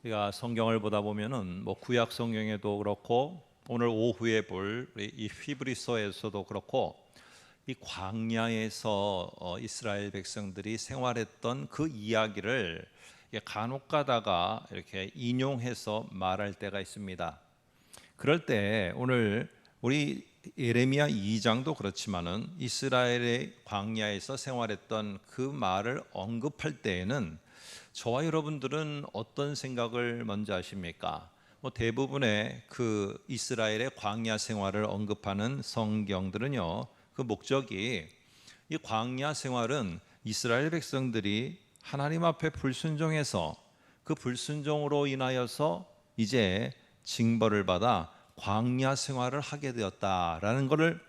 우리가 성경을 보다 보면은 구약 성경에도 그렇고 오늘 오후에 볼 이 히브리서에서도 그렇고 이 광야에서 이스라엘 백성들이 생활했던 그 이야기를 간혹 가다가 이렇게 인용해서 말할 때가 있습니다. 그럴 때 오늘 우리 예레미야 2장도 그렇지만은 이스라엘의 광야에서 생활했던 그 말을 언급할 때에는 저와 여러분들은 어떤 생각을 먼저 하십니까? 대부분의 그 이스라엘의 광야 생활을 언급하는 성경들은요, 그 목적이 이 광야 생활은 이스라엘 백성들이 하나님 앞에 불순종해서 그 불순종으로 인하여서 이제 징벌을 받아 광야 생활을 하게 되었다라는 것을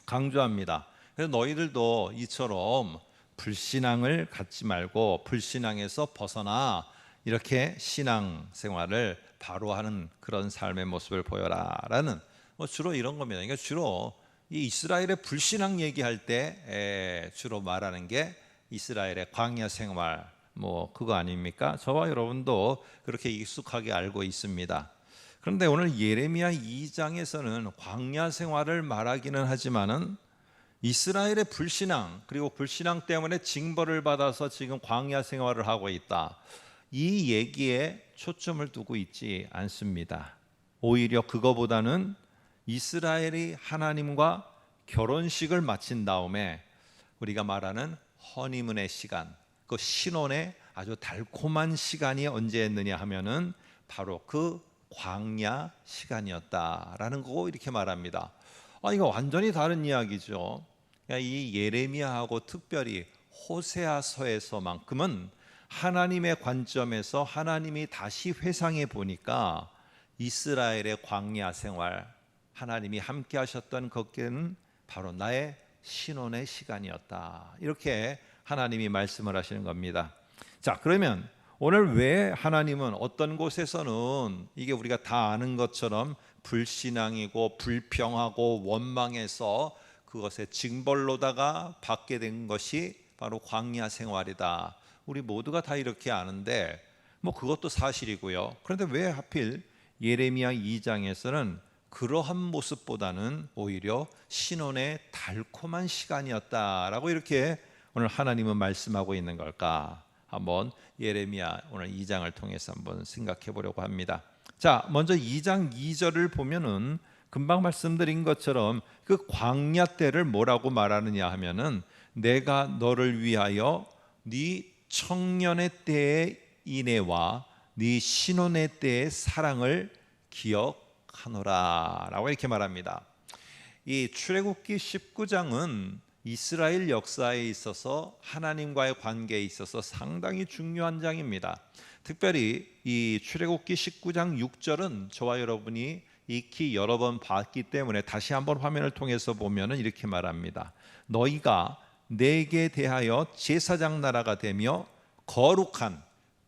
강조합니다. 그래서 너희들도 이처럼 불신앙을 갖지 말고 불신앙에서 벗어나 이렇게 신앙 생활을 바로 하는 그런 삶의 모습을 보여라라는 주로 이런 겁니다. 그러니까 주로 이 이스라엘의 불신앙 얘기할 때 주로 말하는 게 이스라엘의 광야 생활 그거 아닙니까? 저와 여러분도 그렇게 익숙하게 알고 있습니다. 그런데 오늘 예레미야 2장에서는 광야 생활을 말하기는 하지만은 이스라엘의 불신앙 그리고 불신앙 때문에 징벌을 받아서 지금 광야 생활을 하고 있다. 이 얘기에 초점을 두고 있지 않습니다. 오히려 그거보다는 이스라엘이 하나님과 결혼식을 마친 다음에 우리가 말하는 허니문의 시간, 그 신혼의 아주 달콤한 시간이 언제였느냐 하면은 바로 그 광야 시간이었다라는 거 이렇게 말합니다. 이거 완전히 다른 이야기죠. 이 예레미야하고 특별히 호세아서에서만큼은 하나님의 관점에서 하나님이 다시 회상해 보니까 이스라엘의 광야 생활, 하나님이 함께 하셨던 것은 바로 나의 신혼의 시간이었다. 이렇게 하나님이 말씀을 하시는 겁니다. 자, 그러면 오늘 왜 하나님은 어떤 곳에서는 이게 우리가 다 아는 것처럼 불신앙이고 불평하고 원망해서 그것의 징벌로다가 받게 된 것이 바로 광야 생활이다. 우리 모두가 다 이렇게 아는데 그것도 사실이고요. 그런데 왜 하필 예레미야 2장에서는 그러한 모습보다는 오히려 신혼의 달콤한 시간이었다라고 이렇게 오늘 하나님은 말씀하고 있는 걸까? 한번 예레미야 오늘 2장을 통해서 한번 생각해 보려고 합니다. 자, 먼저 2장 2절을 보면은 금방 말씀드린 것처럼 그 광야 때를 뭐라고 말하느냐 하면은 내가 너를 위하여 네 청년의 때의 인애와 네 신혼의 때의 사랑을 기억하노라 라고 이렇게 말합니다. 이 출애굽기 19장은 이스라엘 역사에 있어서 하나님과의 관계에 있어서 상당히 중요한 장입니다. 특별히 이 출애굽기 19장 6절은 저와 여러분이 익히 여러 번 봤기 때문에 다시 한번 화면을 통해서 보면은 이렇게 말합니다. 너희가 내게 대하여 제사장 나라가 되며 거룩한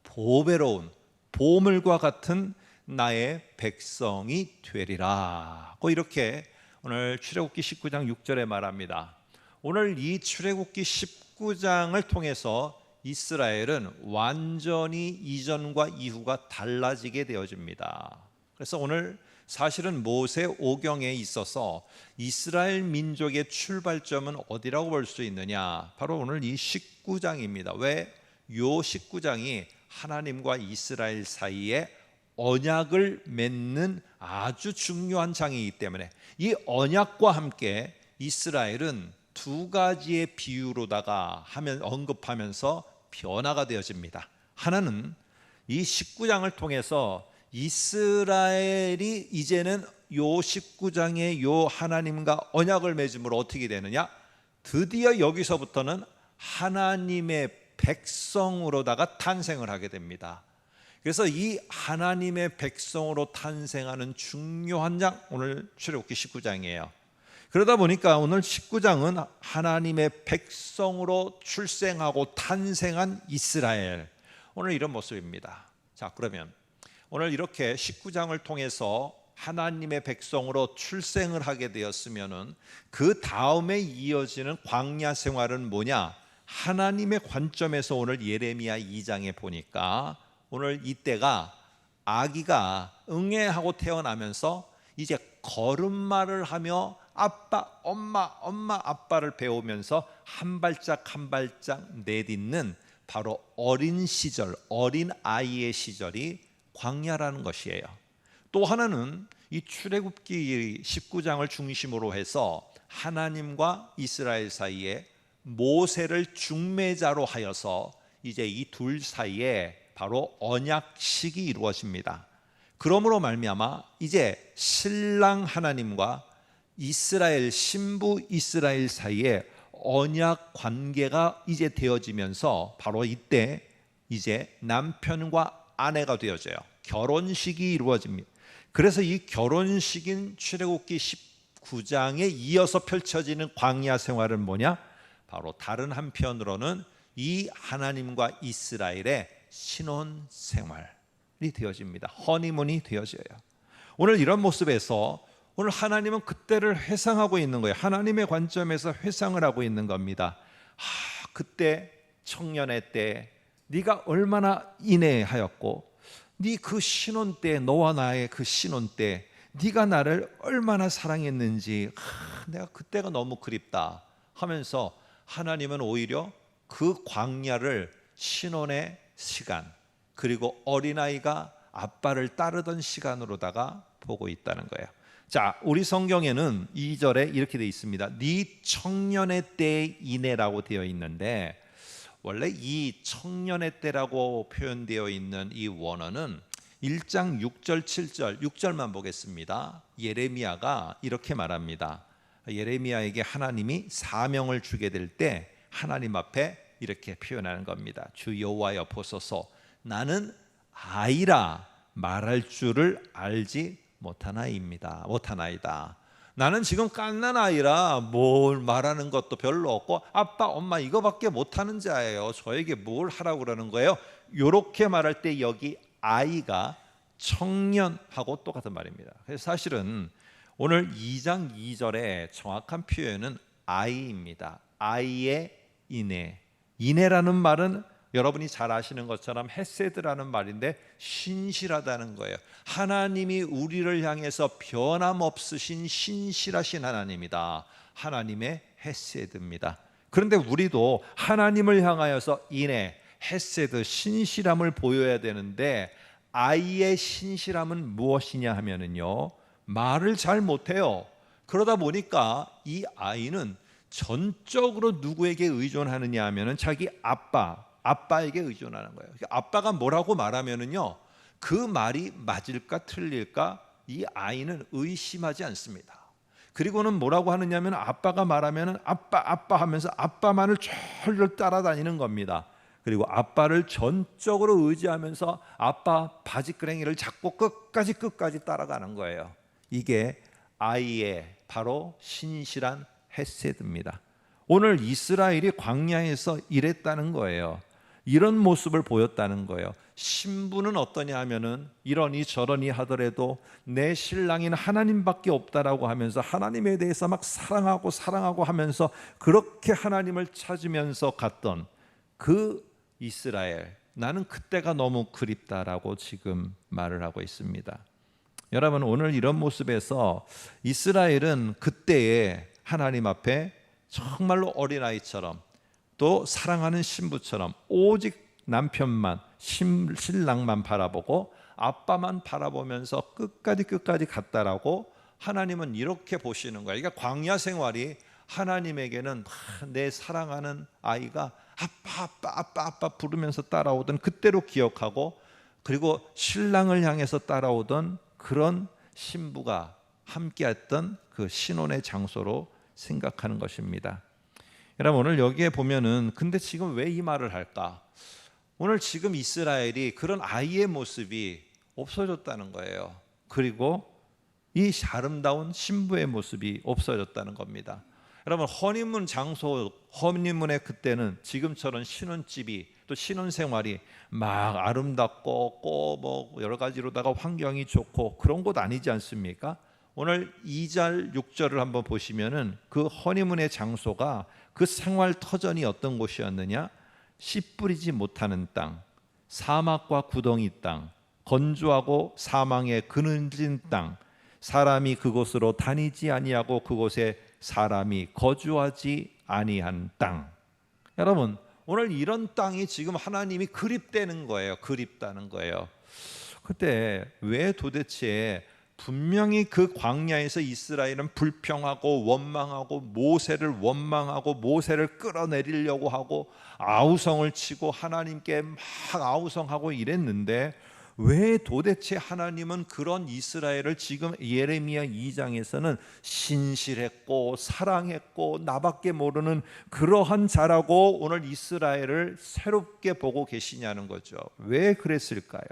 보배로운 보물과 같은 나의 백성이 되리라. 이렇게 오늘 출애굽기 19장 6절에 말합니다. 오늘 이 출애굽기 19장을 통해서 이스라엘은 완전히 이전과 이후가 달라지게 되어집니다. 그래서 오늘 사실은 모세 오경에 있어서 이스라엘 민족의 출발점은 어디라고 볼 수 있느냐? 바로 오늘 이 19장입니다. 왜? 요 19장이 하나님과 이스라엘 사이에 언약을 맺는 아주 중요한 장이기 때문에 이 언약과 함께 이스라엘은 두 가지의 비유로다가 언급하면서 변화가 되어집니다. 하나는 이 19장을 통해서 이스라엘이 이제는 요 19장의 요 하나님과 언약을 맺음으로 어떻게 되느냐? 드디어 여기서부터는 하나님의 백성으로다가 탄생을 하게 됩니다. 그래서 이 하나님의 백성으로 탄생하는 중요한 장 오늘 출애굽기 19장이에요. 그러다 보니까 오늘 19장은 하나님의 백성으로 출생하고 탄생한 이스라엘, 오늘 이런 모습입니다. 자, 그러면 오늘 이렇게 19장을 통해서 하나님의 백성으로 출생을 하게 되었으면은 그 다음에 이어지는 광야 생활은 뭐냐? 하나님의 관점에서 오늘 예레미야 2장에 보니까 오늘 이때가 아기가 응애하고 태어나면서 이제 걸음마를 하며 아빠, 엄마, 엄마, 아빠를 배우면서 한 발짝 한 발짝 내딛는 바로 어린 시절, 어린 아이의 시절이 광야라는 것이에요. 또 하나는 이 출애굽기 19장을 중심으로 해서 하나님과 이스라엘 사이에 모세를 중매자로 하여서 이제 이 둘 사이에 바로 언약식이 이루어집니다. 그러므로 말미암아 이제 신랑 하나님과 이스라엘 신부 이스라엘 사이에 언약 관계가 이제 되어지면서 바로 이때 이제 남편과 아내가 되어져요. 결혼식이 이루어집니다. 그래서 이 결혼식인 출애굽기 19장에 이어서 펼쳐지는 광야 생활은 뭐냐? 바로 다른 한편으로는 이 하나님과 이스라엘의 신혼 생활이 되어집니다. 허니문이 되어져요. 오늘 이런 모습에서 오늘 하나님은 그때를 회상하고 있는 거예요. 하나님의 관점에서 회상을 하고 있는 겁니다. 그때 청년의 때 네가 얼마나 인내하였고 네 그 신혼 때, 너와 나의 그 신혼 때 네가 나를 얼마나 사랑했는지 내가 그때가 너무 그립다 하면서 하나님은 오히려 그 광야를 신혼의 시간, 그리고 어린아이가 아빠를 따르던 시간으로다가 보고 있다는 거예요. 자, 우리 성경에는 2절에 이렇게 되어 있습니다. 네 청년의 때의 인애라고 되어 있는데, 원래 이 청년의 때라고 표현되어 있는 이 원어는 1장 6절 7절 6절만 보겠습니다. 예레미야가 이렇게 말합니다. 예레미야에게 하나님이 사명을 주게 될 때 하나님 앞에 이렇게 표현하는 겁니다. 주 여호와여 보소서, 나는 아이라 말할 줄을 알지 못하나이다. 나는 지금 갓난 아이라 뭘 말하는 것도 별로 없고 아빠 엄마 이거밖에 못하는 자예요. 저에게 뭘 하라고 그러는 거예요? 이렇게 말할 때 여기 아이가 청년하고 똑같은 말입니다. 그래서 사실은 오늘 2장 2절의 정확한 표현은 아이입니다. 아이의 인애. 인애라는 말은 여러분이 잘 아시는 것처럼 헤세드라는 말인데 신실하다는 거예요. 하나님이 우리를 향해서 변함없으신 신실하신 하나님이다. 하나님의 헤세드입니다. 그런데 우리도 하나님을 향하여서 인애, 헤세드, 신실함을 보여야 되는데 아이의 신실함은 무엇이냐 하면은요, 말을 잘 못해요. 그러다 보니까 이 아이는 전적으로 누구에게 의존하느냐 하면은 자기 아빠에게 의존하는 거예요. 아빠가 뭐라고 말하면은요, 그 말이 맞을까 틀릴까 이 아이는 의심하지 않습니다. 그리고는 뭐라고 하느냐면 아빠가 말하면은 아빠 하면서 아빠만을 절절 따라다니는 겁니다. 그리고 아빠를 전적으로 의지하면서 아빠 바지끄레기를 잡고 끝까지 따라가는 거예요. 이게 아이의 바로 신실한 헤세드입니다. 오늘 이스라엘이 광야에서 이랬다는 거예요. 이런 모습을 보였다는 거예요. 신부는 어떠냐 하면은 이러니 저러니 하더라도 내 신랑인 하나님밖에 없다라고 하면서 하나님에 대해서 막 사랑하고 하면서 그렇게 하나님을 찾으면서 갔던 그 이스라엘, 나는 그때가 너무 그립다라고 지금 말을 하고 있습니다. 여러분, 오늘 이런 모습에서 이스라엘은 그때에 하나님 앞에 정말로 어린아이처럼 또 사랑하는 신부처럼 오직 남편만, 신랑만 바라보고 아빠만 바라보면서 끝까지 갔다라고 하나님은 이렇게 보시는 거예요. 그러니까 광야 생활이 하나님에게는 내 사랑하는 아이가 아빠 부르면서 따라오던 그때로 기억하고, 그리고 신랑을 향해서 따라오던 그런 신부가 함께했던 그 신혼의 장소로 생각하는 것입니다. 여러분, 오늘 여기에 보면은 근데 지금 왜 이 말을 할까? 오늘 지금 이스라엘이 그런 아이의 모습이 없어졌다는 거예요. 그리고 이 아름다운 신부의 모습이 없어졌다는 겁니다. 여러분, 허니문 장소, 허니문의 그때는 지금처럼 신혼집이 또 신혼생활이 막 아름답고 뭐 여러 가지로다가 환경이 좋고 그런 곳 아니지 않습니까? 오늘 2절 6절을 한번 보시면은 그 허니문의 장소가 그 생활 터전이 어떤 곳이었느냐? 씨 뿌리지 못하는 땅, 사막과 구덩이 땅, 건조하고 사망에 그늘진 땅, 사람이 그곳으로 다니지 아니하고 그곳에 사람이 거주하지 아니한 땅. 여러분, 오늘 이런 땅이 지금 하나님이 그립다는 거예요. 그립다는 거예요. 그때 왜 도대체 분명히 그 광야에서 이스라엘은 불평하고 원망하고 모세를 원망하고 모세를 끌어내리려고 하고 아우성을 치고 하나님께 막 아우성하고 이랬는데, 왜 도대체 하나님은 그런 이스라엘을 지금 예레미야 2장에서는 신실했고 사랑했고 나밖에 모르는 그러한 자라고 오늘 이스라엘을 새롭게 보고 계시냐는 거죠. 왜 그랬을까요?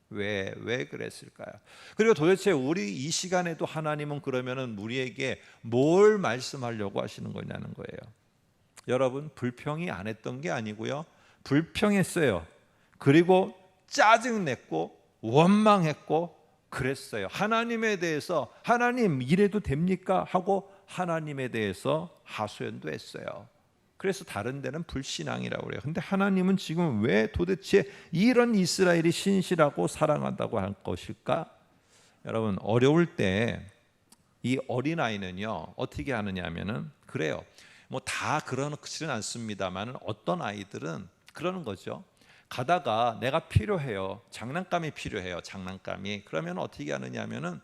왜 그랬을까요? 그리고 도대체 우리 이 시간에도 하나님은 그러면은 우리에게 뭘 말씀하려고 하시는 거냐는 거예요. 여러분, 불평이 안 했던 게 아니고요, 불평했어요. 그리고 짜증냈고 원망했고 그랬어요. 하나님에 대해서 하나님 이래도 됩니까? 하고 하나님에 대해서 하소연도 했어요. 그래서 다른 데는 불신앙이라고 그래요. 근데 하나님은 지금 왜 도대체 이런 이스라엘이 신실하고 사랑한다고 할 것일까? 여러분, 어려울 때 이 어린아이는요 어떻게 하느냐면은 그래요. 뭐 다 그렇지는 않습니다만 어떤 아이들은 그러는 거죠. 가다가 내가 필요해요. 장난감이 필요해요. 장난감이. 그러면 어떻게 하느냐면은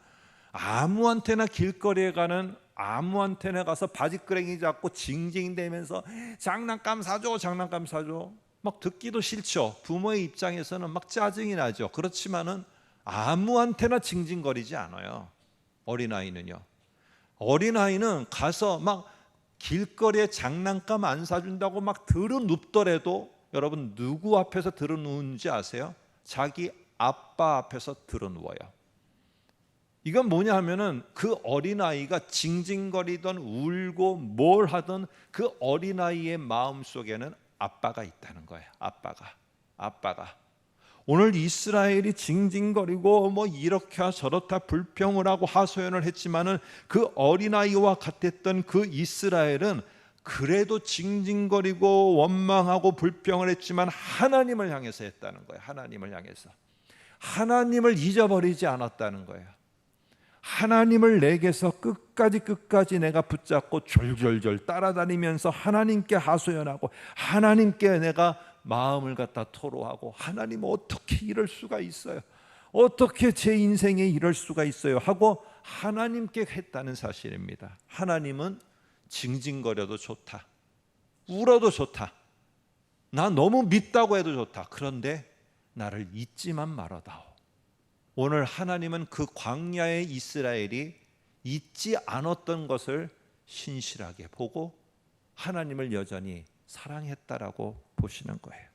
아무한테나 길거리에 가는 아무한테나 가서 바지끄레기 잡고 징징대면서 장난감 사줘, 장난감 사줘. 막 듣기도 싫죠. 부모의 입장에서는 막 짜증이 나죠. 그렇지만은 아무한테나 징징거리지 않아요. 어린아이는요. 어린아이는 가서 막 길거리에 장난감 안 사준다고 막 들어눕더라도, 여러분 누구 앞에서 들어누운지 아세요? 자기 아빠 앞에서 들어누워요. 이건 뭐냐 하면은 그 어린아이가 징징거리던 울고 뭘 하던 그 어린아이의 마음속에는 아빠가 있다는 거예요. 아빠가. 오늘 이스라엘이 징징거리고 뭐 이렇게 저렇다 불평을 하고 하소연을 했지만은 그 어린아이와 같았던 그 이스라엘은 그래도 징징거리고 원망하고 불평을 했지만 하나님을 향해서 했다는 거예요. 하나님을 향해서. 하나님을 잊어버리지 않았다는 거예요. 하나님을 내게서 끝까지 내가 붙잡고 졸졸졸 따라다니면서 하나님께 하소연하고 하나님께 내가 마음을 갖다 토로하고, 하나님 어떻게 이럴 수가 있어요? 어떻게 제 인생에 이럴 수가 있어요? 하고 하나님께 했다는 사실입니다. 하나님은 징징거려도 좋다, 울어도 좋다, 나 너무 믿다고 해도 좋다, 그런데 나를 잊지만 말아다오. 오늘 하나님은 그 광야의 이스라엘이 잊지 않았던 것을 신실하게 보고 하나님을 여전히 사랑했다라고 보시는 거예요.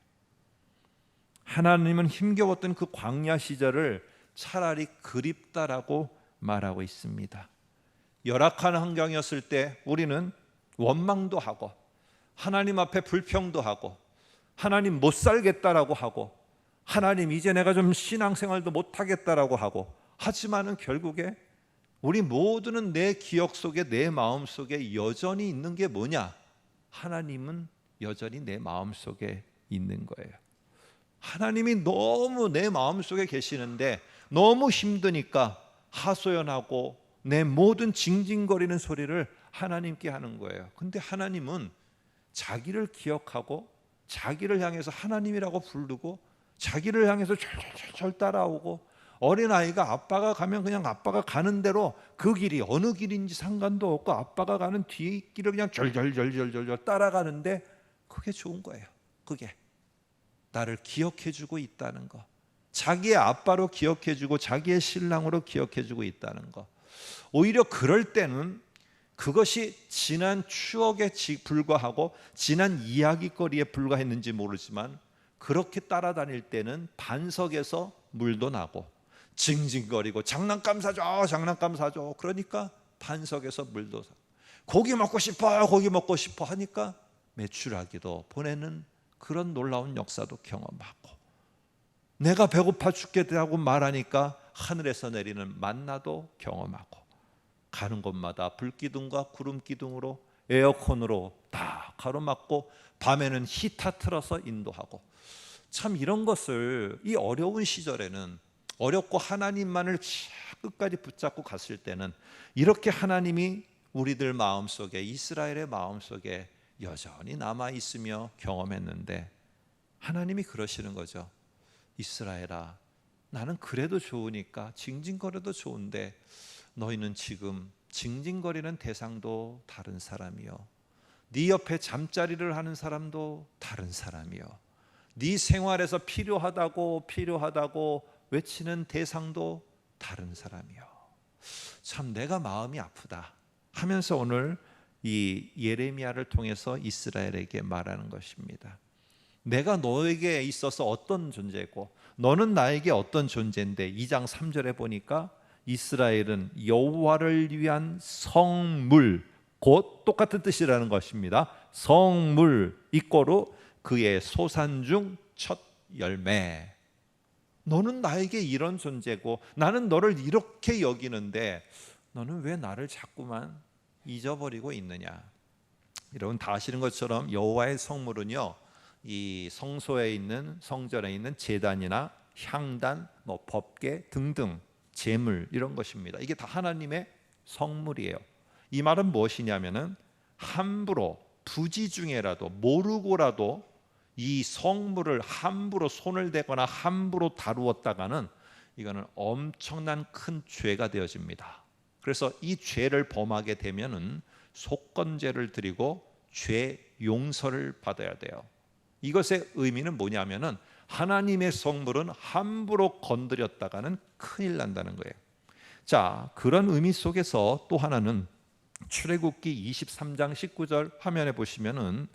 하나님은 힘겨웠던 그 광야 시절을 차라리 그립다라고 말하고 있습니다. 열악한 환경이었을 때 우리는 원망도 하고 하나님 앞에 불평도 하고 하나님 못 살겠다라고 하고 하나님 이제 내가 좀 신앙생활도 못 하겠다라고 하고, 하지만은 결국에 우리 모두는 내 기억 속에 내 마음 속에 여전히 있는 게 뭐냐? 하나님은 여전히 내 마음 속에 있는 거예요. 하나님이 너무 내 마음 속에 계시는데 너무 힘드니까 하소연하고 내 모든 징징거리는 소리를 하나님께 하는 거예요. 근데 하나님은 자기를 기억하고 자기를 향해서 하나님이라고 부르고 자기를 향해서 절절절 따라오고, 어린아이가 아빠가 가면 그냥 아빠가 가는 대로 그 길이 어느 길인지 상관도 없고 아빠가 가는 뒷길을 그냥 절절절절절 따라가는데 그게 좋은 거예요. 그게 나를 기억해주고 있다는 거, 자기의 아빠로 기억해주고 자기의 신랑으로 기억해주고 있다는 거. 오히려 그럴 때는 그것이 지난 추억에 불과하고 지난 이야기거리에 불과했는지 모르지만 그렇게 따라다닐 때는 반석에서 물도 나고 징징거리고 장난감 사줘 그러니까 반석에서 물도 사고, 고기 먹고 싶어 하니까 메추라기도 보내는 그런 놀라운 역사도 경험하고, 내가 배고파 죽겠다고 말하니까 하늘에서 내리는 만나도 경험하고, 가는 곳마다 불기둥과 구름기둥으로 에어컨으로 다 가로막고 밤에는 히터 틀어서 인도하고, 참 이런 것을 이 어려운 시절에는 어렵고 하나님만을 끝까지 붙잡고 갔을 때는 이렇게 하나님이 우리들 마음속에, 이스라엘의 마음속에 여전히 남아있으며 경험했는데 하나님이 그러시는 거죠. 이스라엘아, 나는 그래도 좋으니까, 징징거려도 좋은데 너희는 지금 징징거리는 대상도 다른 사람이요, 네 옆에 잠자리를 하는 사람도 다른 사람이요, 네 생활에서 필요하다고 외치는 대상도 다른 사람이요. 참 내가 마음이 아프다 하면서 오늘 이 예레미야를 통해서 이스라엘에게 말하는 것입니다. 내가 너에게 있어서 어떤 존재고 너는 나에게 어떤 존재인데, 2장 3절에 보니까 이스라엘은 여호와를 위한 성물, 곧 똑같은 뜻이라는 것입니다. 성물 이꼬로 그의 소산 중 첫 열매. 너는 나에게 이런 존재고 나는 너를 이렇게 여기는데 너는 왜 나를 자꾸만 잊어버리고 있느냐. 여러분 다 아시는 것처럼 여호와의 성물은요, 이 성소에 있는, 성전에 있는 제단이나 향단, 법궤 등등 제물, 이런 것입니다. 이게 다 하나님의 성물이에요. 이 말은 무엇이냐면은 함부로, 부지 중에라도, 모르고라도 이 성물을 함부로 손을 대거나 함부로 다루었다가는 이거는 엄청난 큰 죄가 되어집니다. 그래서 이 죄를 범하게 되면은 속건제를 드리고 죄 용서를 받아야 돼요. 이것의 의미는 뭐냐면은 하나님의 성물은 함부로 건드렸다가는 큰일 난다는 거예요. 자, 그런 의미 속에서 또 하나는 출애굽기 23장 19절 화면에 보시면은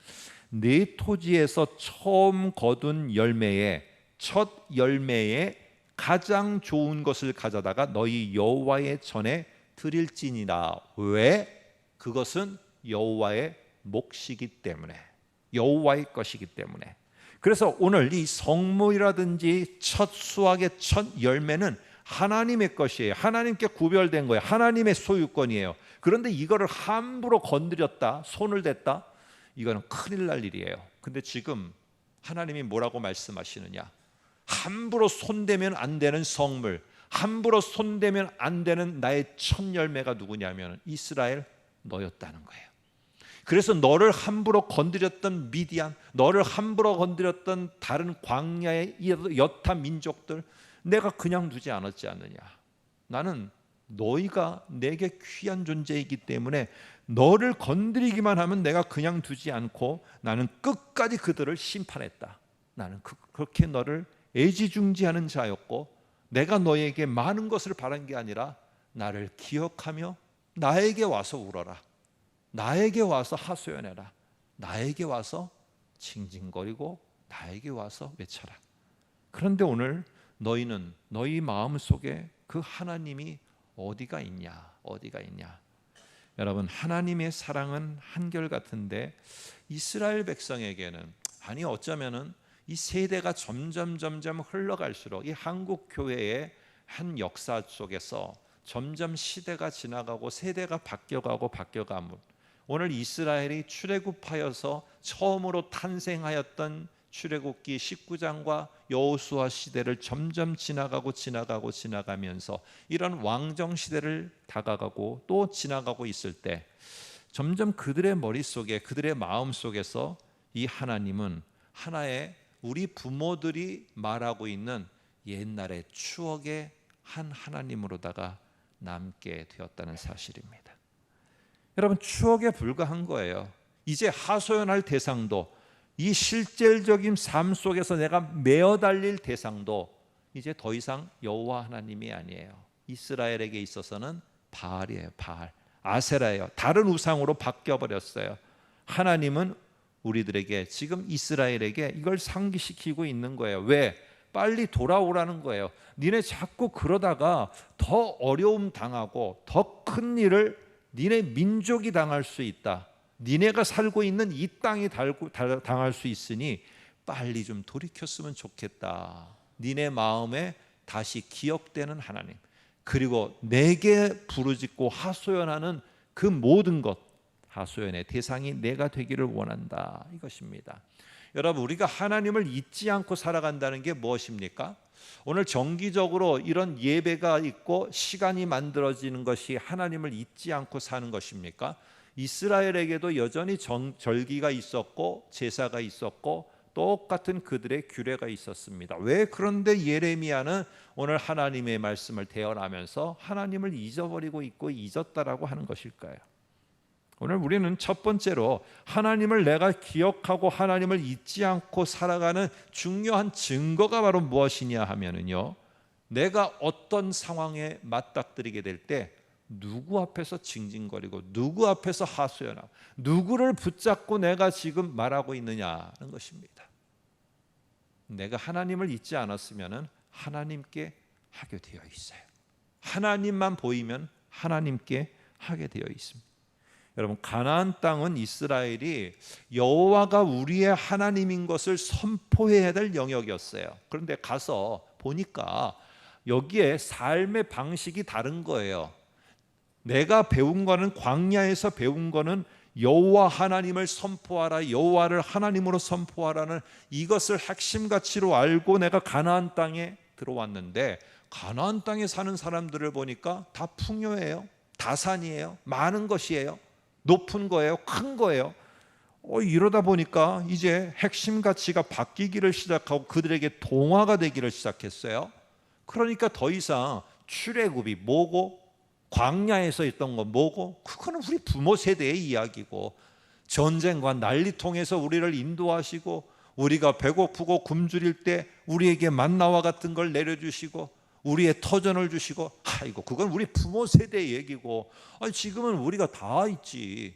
네 토지에서 처음 거둔 열매에, 첫 열매에 가장 좋은 것을 가져다가 너희 여호와의 전에 드릴지니라. 왜? 그것은 여호와의 몫이기 때문에, 여호와의 것이기 때문에. 그래서 오늘 이 성물이라든지 첫 수확의 첫 열매는 하나님의 것이에요. 하나님께 구별된 거예요. 하나님의 소유권이에요. 그런데 이거를 함부로 건드렸다, 손을 댔다, 이거는 큰일 날 일이에요. 근데 지금 하나님이 뭐라고 말씀하시느냐? 함부로 손대면 안 되는 성물, 함부로 손대면 안 되는 나의 첫 열매가 누구냐면 이스라엘, 너였다는 거예요. 그래서 너를 함부로 건드렸던 미디안, 너를 함부로 건드렸던 다른 광야의 여타 민족들, 내가 그냥 두지 않았지 않느냐. 나는 너희가 내게 귀한 존재이기 때문에 너를 건드리기만 하면 내가 그냥 두지 않고 나는 끝까지 그들을 심판했다. 나는 그렇게 너를 애지중지하는 자였고, 내가 너에게 많은 것을 바란 게 아니라 나를 기억하며 나에게 와서 울어라, 나에게 와서 하소연해라, 나에게 와서 징징거리고 나에게 와서 외쳐라. 그런데 오늘 너희는 너희 마음속에 그 하나님이 어디가 있냐, 어디가 있냐. 여러분, 하나님의 사랑은 한결같은데 이스라엘 백성에게는, 아니 어쩌면은 이 세대가 점점 흘러갈수록 이 한국 교회의 한 역사 속에서 점점 시대가 지나가고 세대가 바뀌어가고 오늘 이스라엘이 출애굽하여서 처음으로 탄생하였던 출애굽기 19장과 여호수아 시대를 점점 지나가면서 이런 왕정 시대를 다가가고 또 지나가고 있을 때 점점 그들의 머릿속에, 그들의 마음속에서 이 하나님은 하나의 우리 부모들이 말하고 있는 옛날의 추억의 한 하나님으로다가 남게 되었다는 사실입니다. 여러분, 추억에 불과한 거예요. 이제 하소연할 대상도, 이 실질적인 삶 속에서 내가 메어 달릴 대상도 이제 더 이상 여호와 하나님이 아니에요. 이스라엘에게 있어서는 바알이에요. 바알, 아세라예요. 다른 우상으로 바뀌어 버렸어요. 하나님은 우리들에게, 지금 이스라엘에게 이걸 상기시키고 있는 거예요. 왜? 빨리 돌아오라는 거예요. 니네 자꾸 그러다가 더 어려움 당하고 더 큰 일을 니네 민족이 당할 수 있다. 니네가 살고 있는 이 땅이 당할 수 있으니 빨리 좀 돌이켰으면 좋겠다. 니네 마음에 다시 기억되는 하나님, 그리고 내게 부르짖고 하소연하는 그 모든 것, 하소연의 대상이 내가 되기를 원한다, 이것입니다. 여러분, 우리가 하나님을 잊지 않고 살아간다는 게 무엇입니까? 오늘 정기적으로 이런 예배가 있고 시간이 만들어지는 것이 하나님을 잊지 않고 사는 것입니까? 이스라엘에게도 여전히 절기가 있었고 제사가 있었고 똑같은 그들의 규례가 있었습니다. 왜 그런데 예레미야는 오늘 하나님의 말씀을 대언하면서 하나님을 잊어버리고 있고 잊었다라고 하는 것일까요? 오늘 우리는 첫 번째로 하나님을 내가 기억하고 하나님을 잊지 않고 살아가는 중요한 증거가 바로 무엇이냐 하면은요, 내가 어떤 상황에 맞닥뜨리게 될 때 누구 앞에서 징징거리고 누구 앞에서 하소연하고 누구를 붙잡고 내가 지금 말하고 있느냐는 것입니다. 내가 하나님을 잊지 않았으면 하나님께 하게 되어 있어요. 하나님만 보이면 하나님께 하게 되어 있습니다. 여러분, 가나안 땅은 이스라엘이 여호와가 우리의 하나님인 것을 선포해야 될 영역이었어요. 그런데 가서 보니까 여기에 삶의 방식이 다른 거예요. 내가 배운 거는, 광야에서 배운 거는 여호와 하나님을 선포하라, 여호와를 하나님으로 선포하라는 이것을 핵심 가치로 알고 내가 가나안 땅에 들어왔는데, 가나안 땅에 사는 사람들을 보니까 다 풍요해요. 다 산이에요. 많은 것이에요. 높은 거예요. 큰 거예요. 이러다 보니까 이제 핵심 가치가 바뀌기를 시작하고 그들에게 동화가 되기를 시작했어요. 그러니까 더 이상 출애굽이 뭐고, 광야에서 있던 건 뭐고, 그거는 우리 부모 세대의 이야기고, 전쟁과 난리통에서 우리를 인도하시고 우리가 배고프고 굶주릴 때 우리에게 만나와 같은 걸 내려주시고 우리의 터전을 주시고, 아이고 그건 우리 부모 세대의 얘기고, 지금은 우리가 다 있지.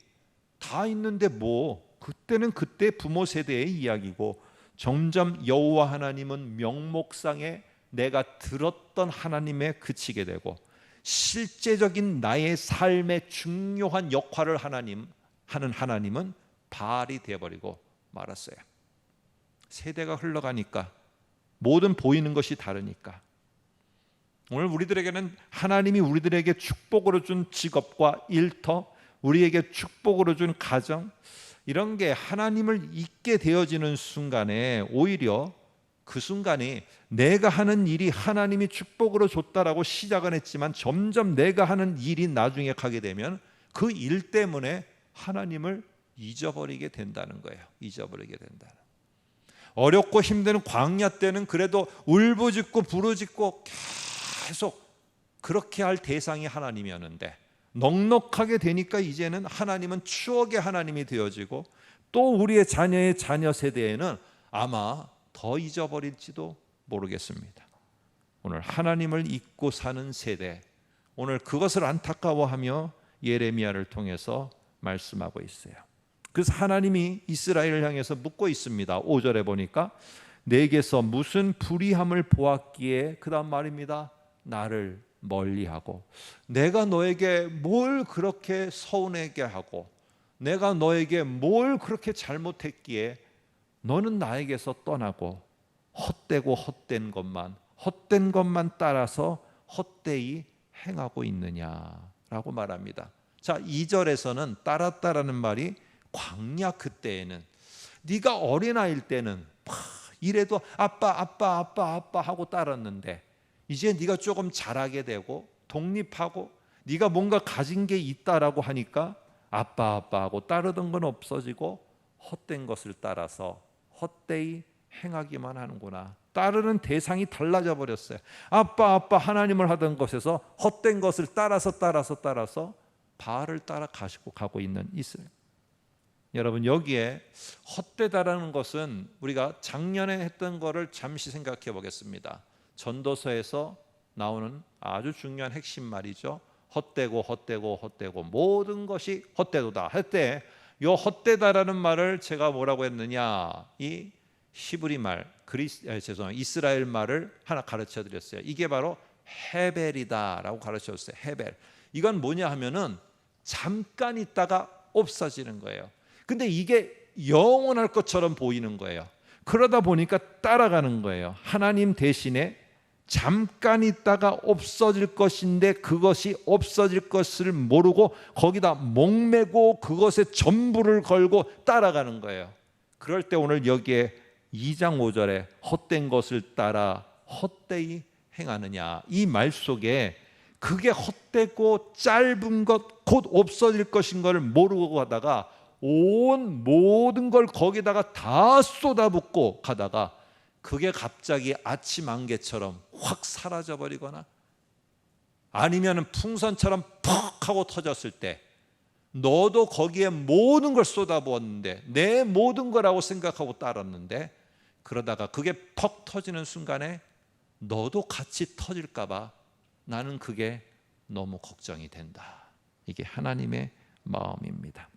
다 있는데 뭐, 그때는 그때 부모 세대의 이야기고, 점점 여호와 하나님은 명목상에 내가 들었던 하나님에 그치게 되고, 실제적인 나의 삶의 중요한 역할을 하는 하나님은 바알이 되어버리고 말았어요. 세대가 흘러가니까 모든 보이는 것이 다르니까 오늘 우리들에게는 하나님이 우리들에게 축복으로 준 직업과 일터, 우리에게 축복으로 준 가정, 이런 게 하나님을 잊게 되어지는 순간에 오히려 그 순간이 내가 하는 일이 하나님이 축복으로 줬다라고 시작은 했지만 점점 내가 하는 일이 나중에 가게 되면 그 일 때문에 하나님을 잊어버리게 된다는 거예요. 잊어버리게 된다는. 어렵고 힘든 광야 때는 그래도 울부짖고 부르짖고 계속 그렇게 할 대상이 하나님이었는데, 넉넉하게 되니까 이제는 하나님은 추억의 하나님이 되어지고, 또 우리의 자녀의 자녀 세대에는 아마 더 잊어버릴지도 모르겠습니다. 오늘 하나님을 잊고 사는 세대, 오늘 그것을 안타까워하며 예레미야를 통해서 말씀하고 있어요. 그래서 하나님이 이스라엘을 향해서 묻고 있습니다. 5절에 보니까 내게서 무슨 불의함을 보았기에, 그 다음 말입니다, 나를 멀리하고, 내가 너에게 뭘 그렇게 서운하게 하고 내가 너에게 뭘 그렇게 잘못했기에 너는 나에게서 떠나고 헛되고 헛된 것만 따라서 헛되이 행하고 있느냐라고 말합니다. 자, 2절에서는 따랐다라는 말이 광야 그때에는, 네가 어린아이일 때는 이래도 아빠 하고 따랐는데, 이제 네가 조금 자라게 되고 독립하고 네가 뭔가 가진 게 있다라고 하니까 아빠 하고 따르던 건 없어지고 헛된 것을 따라서 헛되이 행하기만 하는구나. 따르는 대상이 달라져 버렸어요. 아빠 하나님을 하던 것에서 헛된 것을 따라서 바알을 따라 가고 있는 이스라엘. 여러분, 여기에 헛되다라는 것은 우리가 작년에 했던 거를 잠시 생각해 보겠습니다. 전도서에서 나오는 아주 중요한 핵심 말이죠. 헛되고 모든 것이 헛되도다. 헛되, 요 헛되다라는 말을 제가 뭐라고 했느냐, 이 히브리 말, 이스라엘 말을 하나 가르쳐 드렸어요. 이게 바로 헤벨이다라고 가르쳤어요. 헤벨. 이건 뭐냐 하면은 잠깐 있다가 없어지는 거예요. 근데 이게 영원할 것처럼 보이는 거예요. 그러다 보니까 따라가는 거예요. 하나님 대신에 잠깐 있다가 없어질 것인데 그것이 없어질 것을 모르고 거기다 목매고 그것에 전부를 걸고 따라가는 거예요. 그럴 때 오늘 여기에 2장 5절에 헛된 것을 따라 헛되이 행하느냐, 이 말 속에 그게 헛되고 짧은 것, 곧 없어질 것인 것을 모르고 가다가 온 모든 걸 거기다가 다 쏟아붓고 가다가 그게 갑자기 아침 안개처럼 확 사라져 버리거나 아니면 풍선처럼 퍽 하고 터졌을 때 너도 거기에 모든 걸 쏟아부었는데 내 모든 거라고 생각하고 따랐는데 그러다가 그게 퍽 터지는 순간에 너도 같이 터질까 봐 나는 그게 너무 걱정이 된다. 이게 하나님의 마음입니다.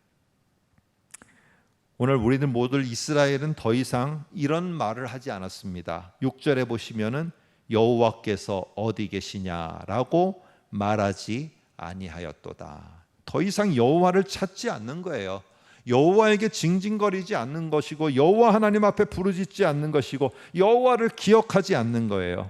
오늘 우리는 모두 이스라엘은 더 이상 이런 말을 하지 않았습니다. 6절에 보시면은 여호와께서 어디 계시냐라고 말하지 아니하였도다. 더 이상 여호와를 찾지 않는 거예요. 여호와에게 징징거리지 않는 것이고 여호와 하나님 앞에 부르짖지 않는 것이고 여호와를 기억하지 않는 거예요.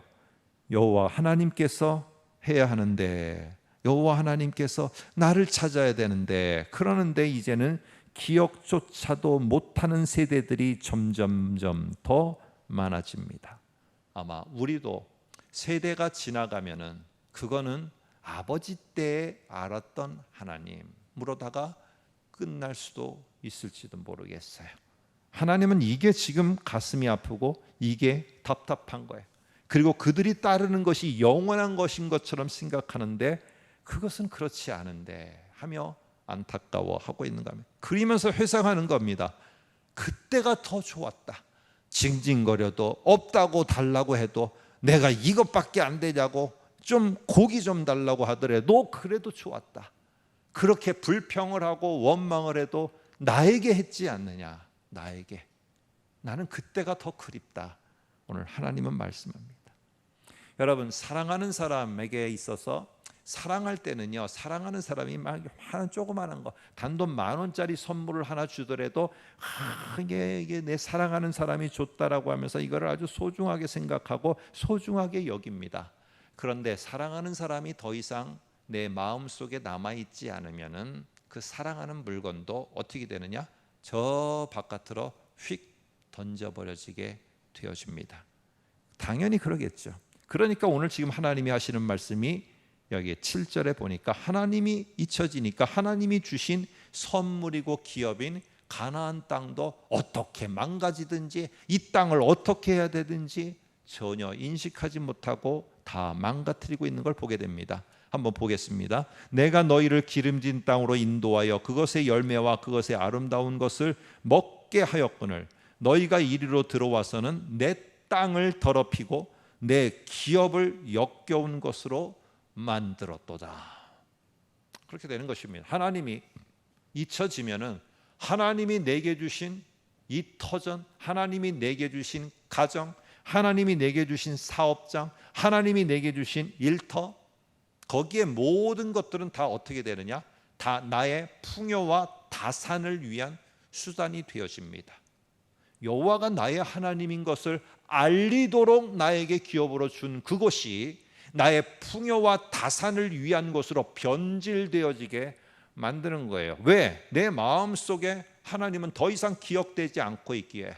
여호와 하나님께서 해야 하는데, 여호와 하나님께서 나를 찾아야 되는데, 그러는데 이제는 기억조차도 못하는 세대들이 점점점 더 많아집니다. 아마 우리도 세대가 지나가면은 그거는 아버지 때에 알았던 하나님으로다가 끝날 수도 있을지도 모르겠어요. 하나님은 이게 지금 가슴이 아프고 이게 답답한 거예요. 그리고 그들이 따르는 것이 영원한 것인 것처럼 생각하는데 그것은 그렇지 않은데 하며 안타까워하고 있는 겁니다. 그러면서 회상하는 겁니다. 그때가 더 좋았다. 징징거려도 없다고 달라고 해도 내가 이것밖에 안 되냐고 좀 고기 좀 달라고 하더라도 그래도 좋았다. 그렇게 불평을 하고 원망을 해도 나에게 했지 않느냐. 나에게. 나는 그때가 더 그립다. 오늘 하나님은 말씀합니다. 여러분, 사랑하는 사람에게 있어서 사랑할 때는요, 사랑하는 사람이 막 하나 조그마한 거, 단돈 10,000원짜리 선물을 하나 주더라도 이게 내 사랑하는 사람이 줬다라고 하면서 이거를 아주 소중하게 생각하고 소중하게 여깁니다. 그런데 사랑하는 사람이 더 이상 내 마음속에 남아있지 않으면은 그 사랑하는 물건도 어떻게 되느냐? 저 바깥으로 휙 던져버려지게 되어집니다. 당연히 그러겠죠. 그러니까 오늘 지금 하나님이 하시는 말씀이 여기 7절에 보니까 하나님이 잊혀지니까 하나님이 주신 선물이고 기업인 가나안 땅도 어떻게 망가지든지 이 땅을 어떻게 해야 되든지 전혀 인식하지 못하고 다 망가뜨리고 있는 걸 보게 됩니다. 한번 보겠습니다. 내가 너희를 기름진 땅으로 인도하여 그것의 열매와 그것의 아름다운 것을 먹게 하였거늘 너희가 이리로 들어와서는 내 땅을 더럽히고 내 기업을 역겨운 것으로 만들었도다. 그렇게 되는 것입니다. 하나님이 잊혀지면은 하나님이 내게 주신 이 터전, 하나님이 내게 주신 가정, 하나님이 내게 주신 사업장, 하나님이 내게 주신 일터, 거기에 모든 것들은 다 어떻게 되느냐? 다 나의 풍요와 다산을 위한 수단이 되어집니다. 여호와가 나의 하나님인 것을 알리도록 나에게 기업으로 준 그것이 나의 풍요와 다산을 위한 것으로 변질되어지게 만드는 거예요. 왜? 내 마음속에 하나님은 더 이상 기억되지 않고 있기에,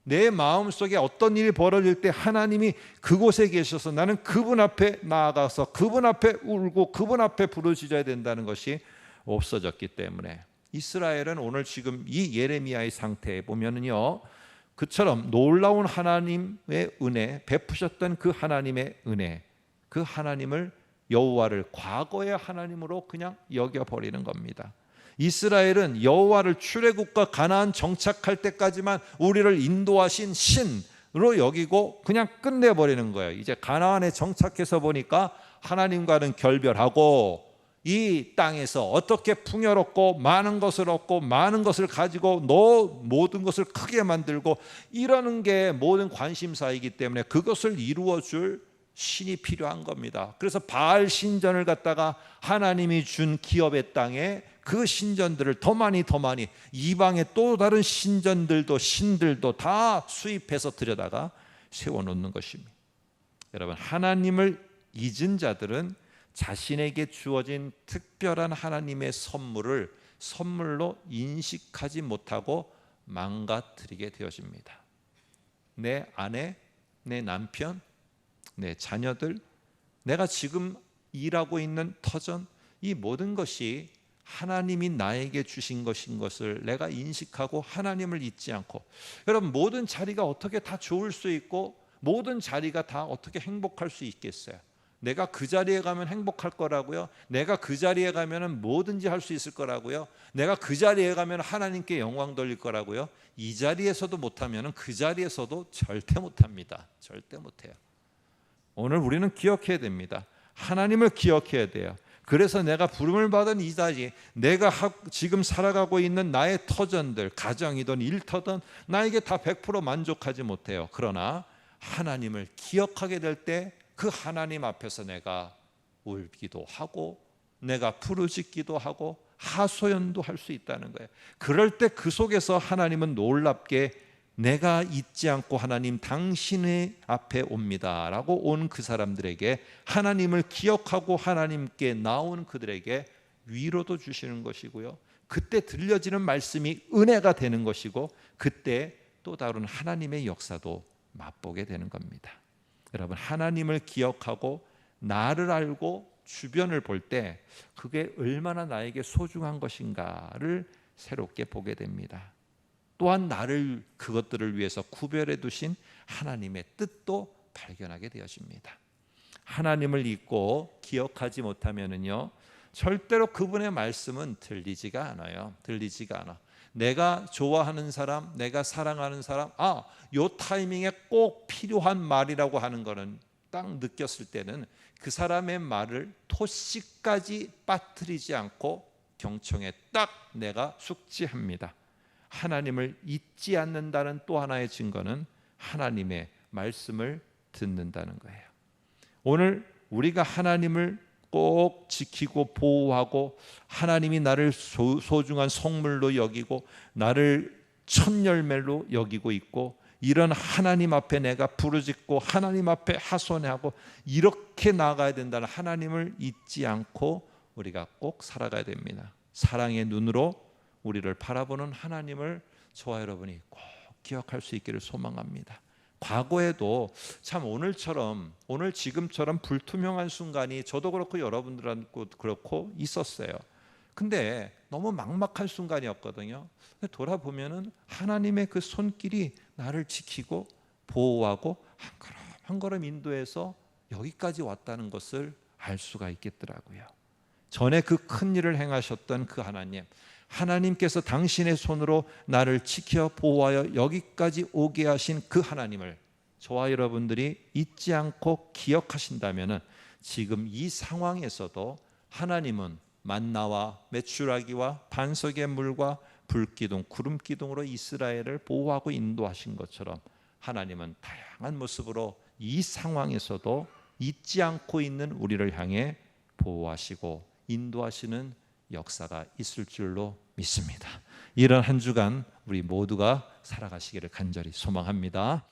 내 마음속에 어떤 일이 벌어질 때 하나님이 그곳에 계셔서 나는 그분 앞에 나아가서 그분 앞에 울고 그분 앞에 부르짖어야 된다는 것이 없어졌기 때문에 이스라엘은 오늘 지금 이 예레미야의 상태에 보면은요, 그처럼 놀라운 하나님의 은혜, 베푸셨던 그 하나님의 은혜, 그 하나님을 여호와를 과거의 하나님으로 그냥 여겨버리는 겁니다. 이스라엘은 여호와를 출애굽과 가나안 정착할 때까지만 우리를 인도하신 신으로 여기고 그냥 끝내버리는 거예요. 이제 가나안에 정착해서 보니까 하나님과는 결별하고 이 땅에서 어떻게 풍요롭고 많은 것을 얻고 많은 것을 가지고 너 모든 것을 크게 만들고 이러는 게 모든 관심사이기 때문에 그것을 이루어줄 신이 필요한 겁니다. 그래서 바알 신전을 갖다가 하나님이 준 기업의 땅에 그 신전들을 더 많이 이방의 또 다른 신전들도 신들도 다 수입해서 들여다가 세워놓는 것입니다. 여러분, 하나님을 잊은 자들은 자신에게 주어진 특별한 하나님의 선물로 인식하지 못하고 망가뜨리게 되어집니다. 내 아내, 내 남편, 내 자녀들, 내가 지금 일하고 있는 터전, 이 모든 것이 하나님이 나에게 주신 것인 것을 내가 인식하고 하나님을 잊지 않고, 여러분, 모든 자리가 어떻게 다 좋을 수 있고 모든 자리가 다 어떻게 행복할 수 있겠어요? 내가 그 자리에 가면 행복할 거라고요? 내가 그 자리에 가면 뭐든지 할 수 있을 거라고요? 내가 그 자리에 가면 하나님께 영광 돌릴 거라고요? 이 자리에서도 못하면 그 자리에서도 절대 못합니다. 절대 못해요. 오늘 우리는 기억해야 됩니다. 하나님을 기억해야 돼요. 그래서 내가 부름을 받은 이 자리, 내가 지금 살아가고 있는 나의 터전들, 가정이든 일터든 나에게 다 100% 만족하지 못해요. 그러나 하나님을 기억하게 될 때 그 하나님 앞에서 내가 울기도 하고 내가 부르짖기도 하고 하소연도 할 수 있다는 거예요. 그럴 때 그 속에서 하나님은 놀랍게 내가 잊지 않고 하나님 당신의 앞에 옵니다 라고 온 그 사람들에게, 하나님을 기억하고 하나님께 나온 그들에게 위로도 주시는 것이고요, 그때 들려지는 말씀이 은혜가 되는 것이고, 그때 또 다른 하나님의 역사도 맛보게 되는 겁니다. 여러분, 하나님을 기억하고 나를 알고 주변을 볼 때 그게 얼마나 나에게 소중한 것인가를 새롭게 보게 됩니다. 또한 나를 그것들을 위해서 구별해 두신 하나님의 뜻도 발견하게 되어집니다. 하나님을 잊고 기억하지 못하면은요, 절대로 그분의 말씀은 들리지가 않아요. 들리지가 않아. 내가 좋아하는 사람, 내가 사랑하는 사람, 요 타이밍에 꼭 필요한 말이라고 하는 거는 딱 느꼈을 때는 그 사람의 말을 토시까지 빠뜨리지 않고 경청에 딱 내가 숙지합니다. 하나님을 잊지 않는다는 또 하나의 증거는 하나님의 말씀을 듣는다는 거예요. 오늘 우리가 하나님을 꼭 지키고 보호하고 하나님이 나를 소중한 성물로 여기고 나를 첫 열매로 여기고 있고, 이런 하나님 앞에 내가 부르짖고 하나님 앞에 하소연하고 이렇게 나아가야 된다는 하나님을 잊지 않고 우리가 꼭 살아가야 됩니다. 사랑의 눈으로 우리를 바라보는 하나님을 저와 여러분이 꼭 기억할 수 있기를 소망합니다. 과거에도 참 오늘 지금처럼 불투명한 순간이 저도 그렇고 여러분들한테도 그렇고 있었어요. 근데 너무 막막한 순간이었거든요. 돌아보면은 하나님의 그 손길이 나를 지키고 보호하고 한 걸음 인도해서 여기까지 왔다는 것을 알 수가 있겠더라고요. 전에 그 큰 일을 행하셨던 그 하나님께서 당신의 손으로 나를 지켜 보호하여 여기까지 오게 하신 그 하나님을 저와 여러분들이 잊지 않고 기억하신다면 지금 이 상황에서도 하나님은 만나와 메추라기와 반석의 물과 불기둥, 구름기둥으로 이스라엘을 보호하고 인도하신 것처럼 하나님은 다양한 모습으로 이 상황에서도 잊지 않고 있는 우리를 향해 보호하시고 인도하시는 역사가 있을 줄로 믿습니다. 이런 한 주간 우리 모두가 살아가시기를 간절히 소망합니다.